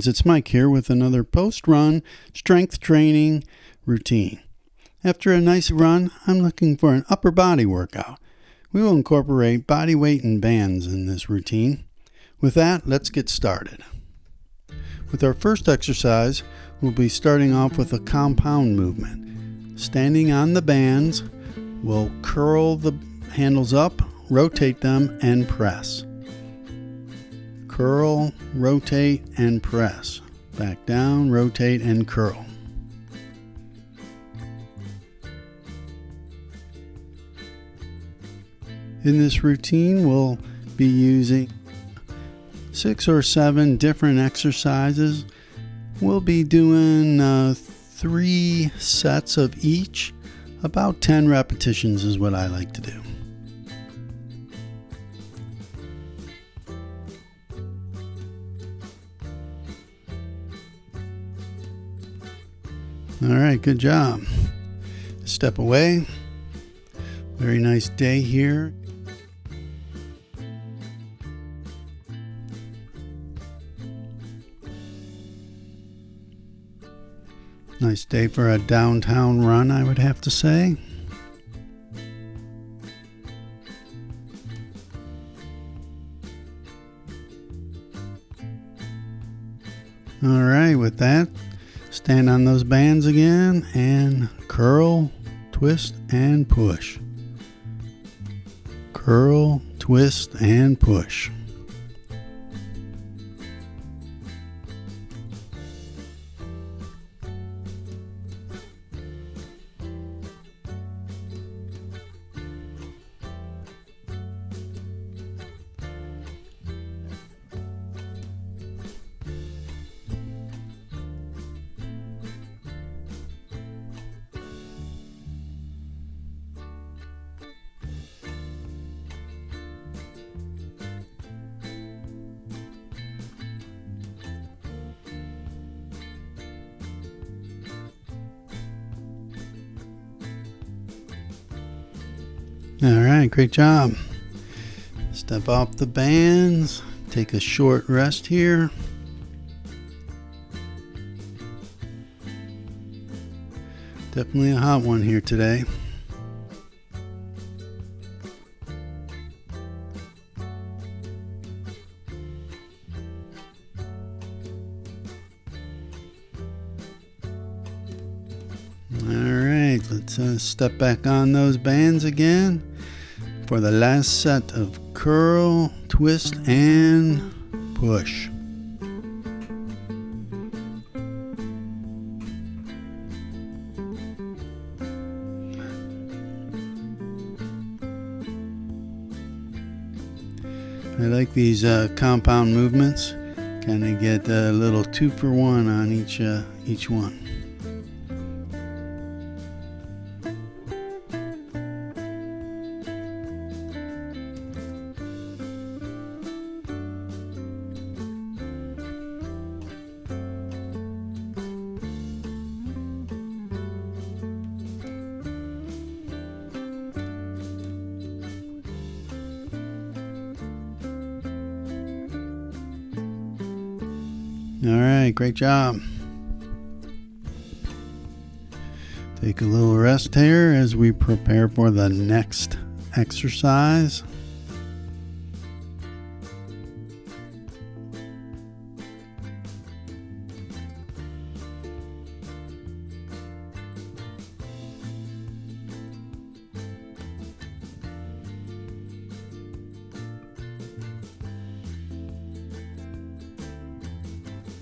It's Mike here with another post-run strength training routine. After a nice run, I'm looking for an upper body workout. We will incorporate body weight and bands in this routine. With that, let's get started. With our first exercise, we'll be starting off with a compound movement. Standing on the bands, we'll curl the handles up, rotate them, and press. Curl, rotate, and press. Back down, rotate, and curl. In this routine, we'll be using 6 or 7 different exercises. We'll be doing 3 sets of each. About 10 repetitions is what I like to do. All right, good job. Step away. Very nice day here. Nice day for a downtown run, I would have to say. All right, with that, stand on those bands again and curl, twist, and push. Curl, twist, and push. All right, great job. Step off the bands, take a short rest here. Definitely a hot one here today. Alright, let's step back on those bands again for the last set of curl, twist, and push. I like these compound movements. Kind of get a little 2-for-1 on each one. All right, great job. Take a little rest here as we prepare for the next exercise.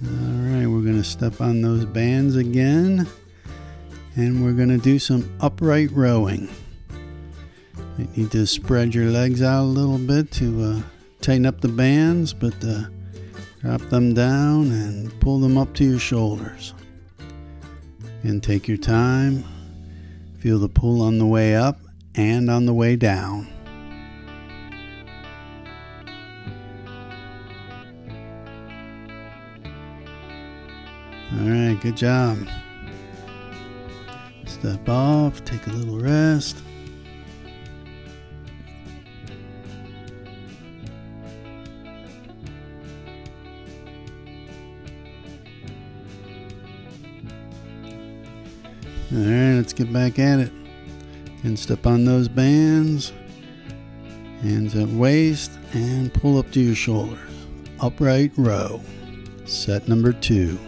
Alright, we're going to step on those bands again, and we're going to do some upright rowing. You need to spread your legs out a little bit to tighten up the bands, but drop them down and pull them up to your shoulders. And take your time. Feel the pull on the way up and on the way down. All right, good job. Step off, take a little rest. Alright, let's get back at it. And step on those bands. Hands at waist and pull up to your shoulders. Upright row. Set number 2.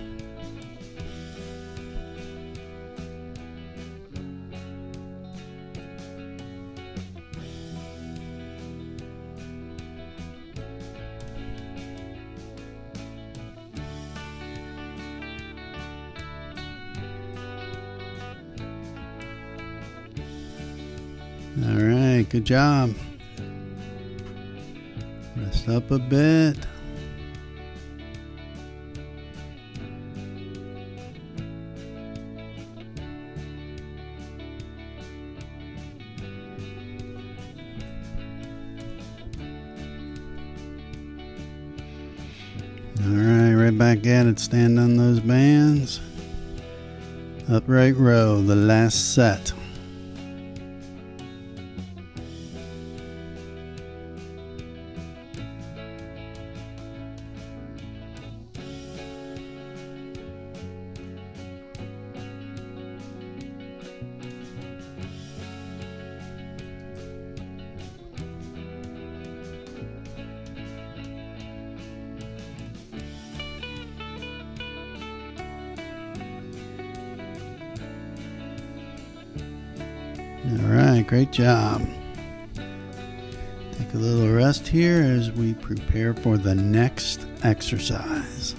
Alright, good job. Rest up a bit. Alright, right back at it. Stand on those bands. Upright row, the last set. Alright, great job. Take a little rest here as we prepare for the next exercise.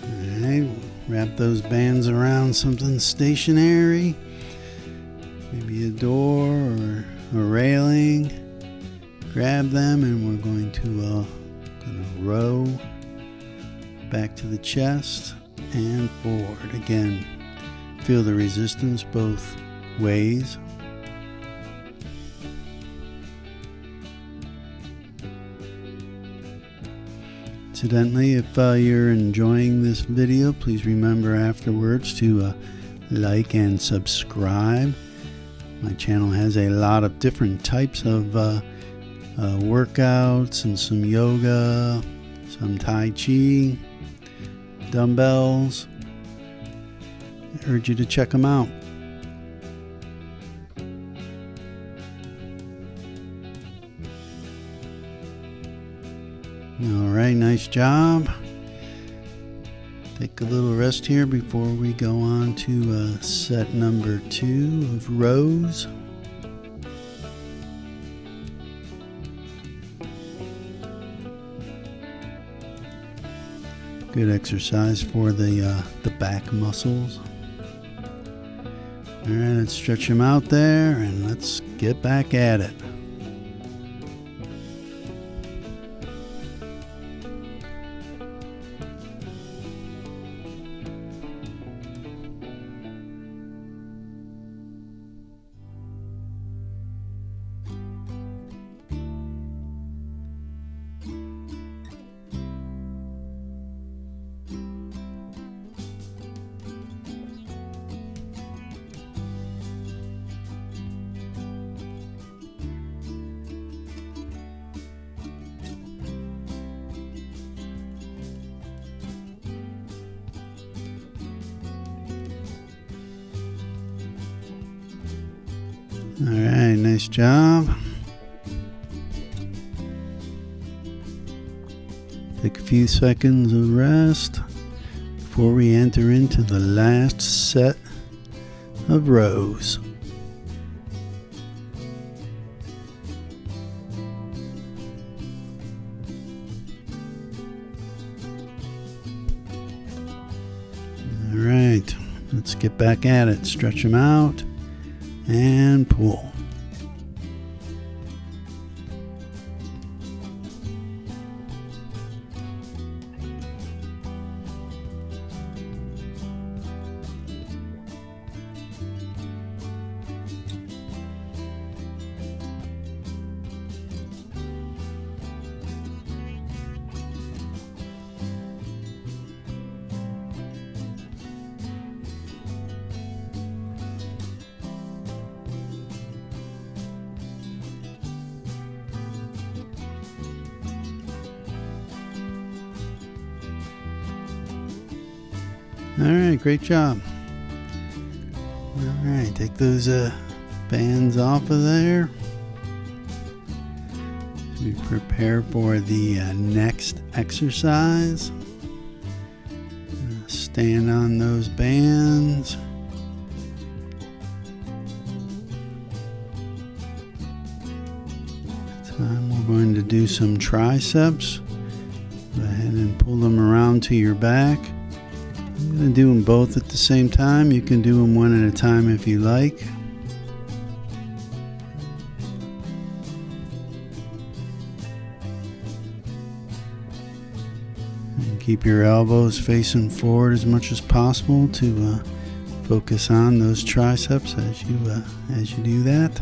Alright, wrap those bands around something stationary, maybe a door or a railing. Grab them and we're going to row back to the chest and forward. Again, feel the resistance both ways. Incidentally, if you're enjoying this video, please remember afterwards to like and subscribe. My channel has a lot of different types of workouts and some yoga, some Tai Chi, dumbbells. I urge you to check them out. Alright, nice job. Take a little rest here before we go on to set number 2 of rows. Good exercise for the back muscles. Alright, let's stretch them out there and let's get back at it. Alright, nice job. Take a few seconds of rest before we enter into the last set of rows. Alright, let's get back at it. Stretch them out and pull. Alright, great job. Alright, take those bands off of there. We prepare for the next exercise. Stand on those bands. This time we're going to do some triceps. Go ahead and pull them around to your back. I'm going to do them both at the same time. You can do them one at a time if you like. And keep your elbows facing forward as much as possible to focus on those triceps as you do that.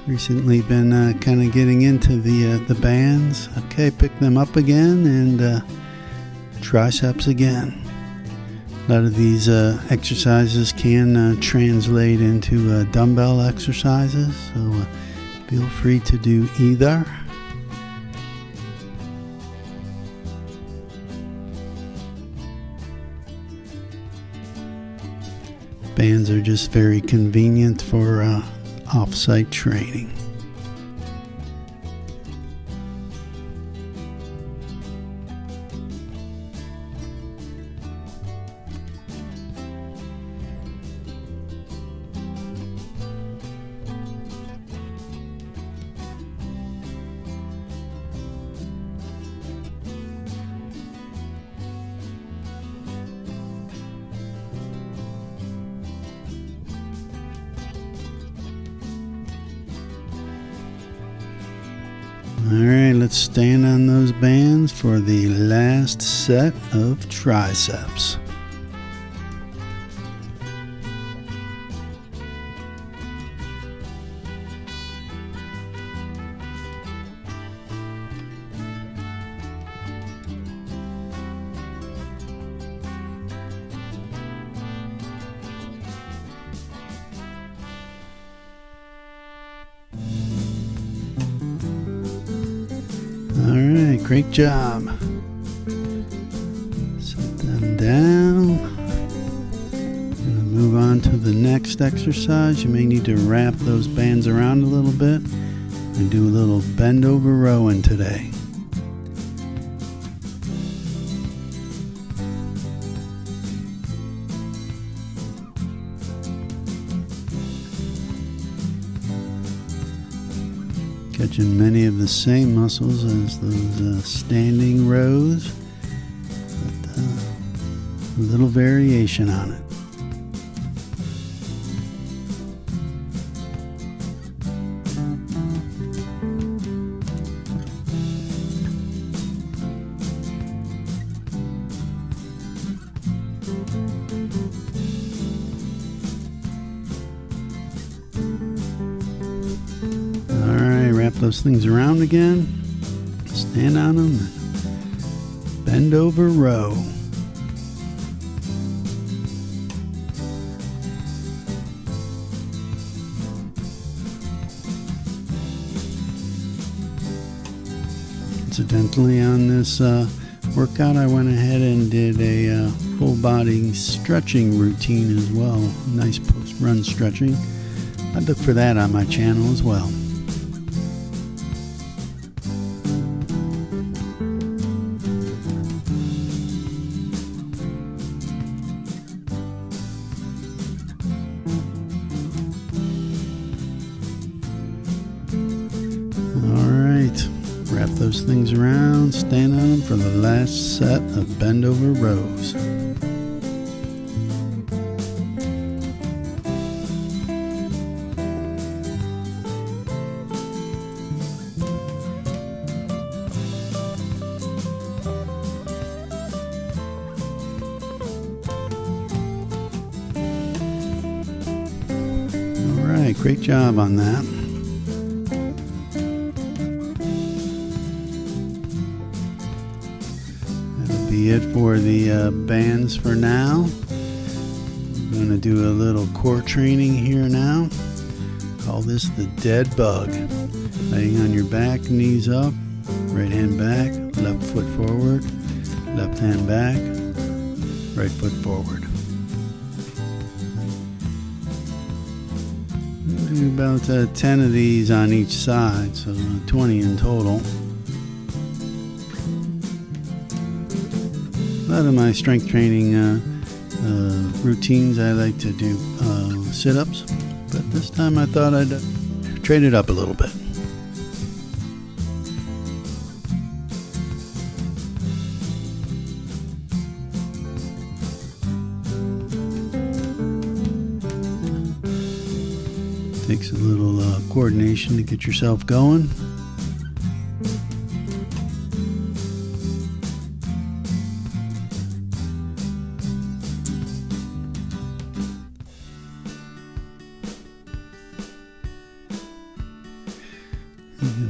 Recently been kind of getting into the bands. Okay, pick them up again and triceps again. A lot of these exercises can translate into dumbbell exercises, so feel free to do either. Bands are just very convenient for off-site training. Alright, let's stand on those bands for the last set of triceps. Alright, great job. Set them down. We're going to move on to the next exercise. You may need to wrap those bands around a little bit and do a little bend over rowing today. Catching many of the same muscles as those standing rows, but a little variation on it. Wrap those things around again, stand on them, bend over row. Incidentally, on this workout, I went ahead and did a full body stretching routine as well. Nice post-run stretching. I'd look for that on my channel as well. Wrap those things around, stand on them for the last set of bend over rows. All right, great job on that. be it for the bands for now. I'm going to do a little core training here now. Call this the dead bug. Laying on your back, knees up, right hand back, left foot forward, left hand back, right foot forward. We'll do about 10 of these on each side, so 20 in total. A lot of my strength training routines, I like to do sit-ups, but this time I thought I'd trade it up a little bit. Takes a little coordination to get yourself going.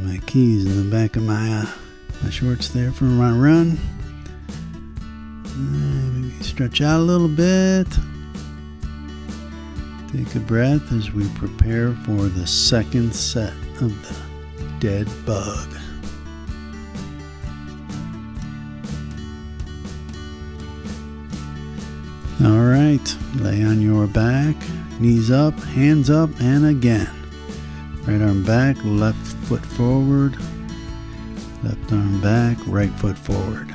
My keys in the back of my shorts there for my run. Maybe stretch out a little bit. Take a breath as we prepare for the second set of the dead bug. All right, lay on your back, knees up, hands up, and again. Right arm back, left foot forward, left arm back, right foot forward.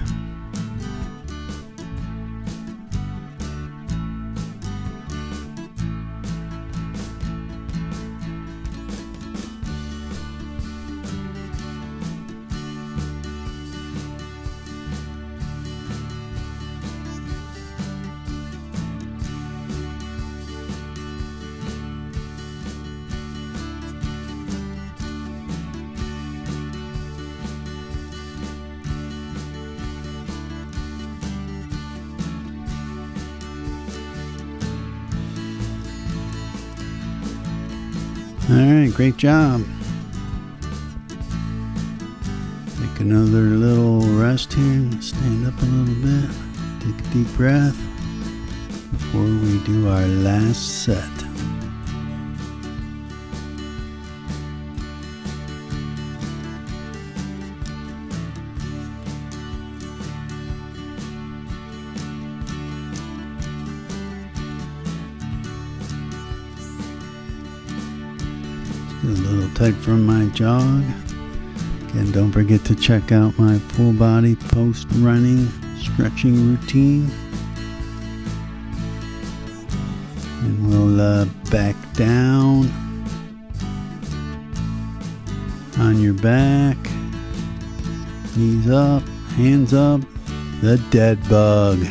All right, great job. Take another little rest here. Stand up a little bit. Take a deep breath before we do our last set. A little tug from my jog. Again, don't forget to check out my full body post running stretching routine. And we'll back down on your back, knees up, hands up, the dead bug.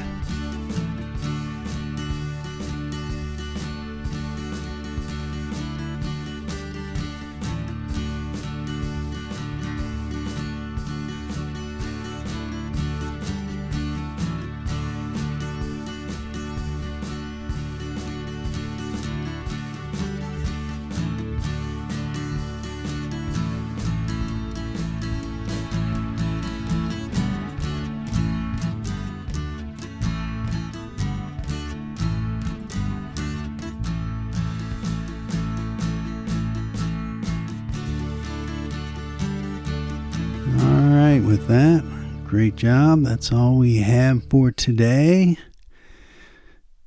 Alright, with that, great job. That's all we have for today.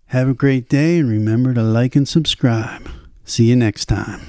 Have a great day and remember to like and subscribe. See you next time.